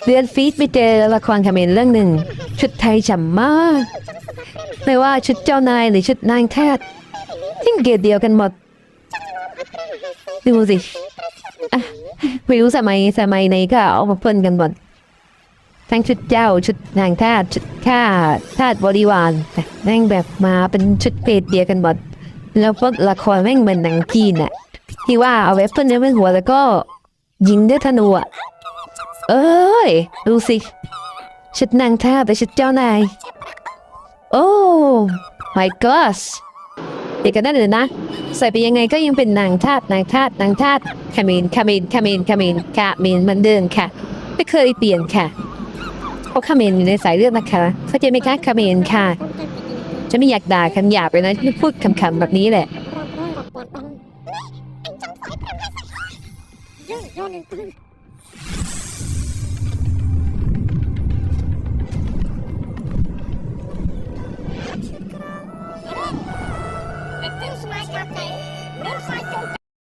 เดือนฟีดไปเจอละครเขมรเรื่องหนึ่งชุดไทยฉ่ำมากไม่ว่าชุดเจ้านายหรือชุดนางแทาสทิ้งเกรดเดียวกันหมดดูสิอ่ะไม่รู้สมัยไหนก็เอามาเพ่นกันหมดทั้งชุดเจ้าชุดนางทาสชุดข้าทาสบริวารแม่งแบบมาเป็นชุดเกรดเดียวกันหมดแล้วพวกละครแม่งเหมือนหนังจีนน่ะที่ว่าเอาไว้เพ่นในหัวแล้วก็ยิงด้วยธนูอ่ะเอ้ยดูสิชุดนางทาสแต่ชุดเจ้านายโอ้ my gosh เด็กกันนั่นเลยนะใส่ไปยังไงก็ยังเป็นนางทาสคาเมนเหมือนเดิมค่ะไม่เคยเปลี่ยนค่ะเพราะคาเมนอยู่ในสายเลือดนะคะเข้าใจไหมคะคาเมนค่ะจะไม่อยากด่าคำหยาบเลยนะที่พูดคำๆแบบนี้แหละ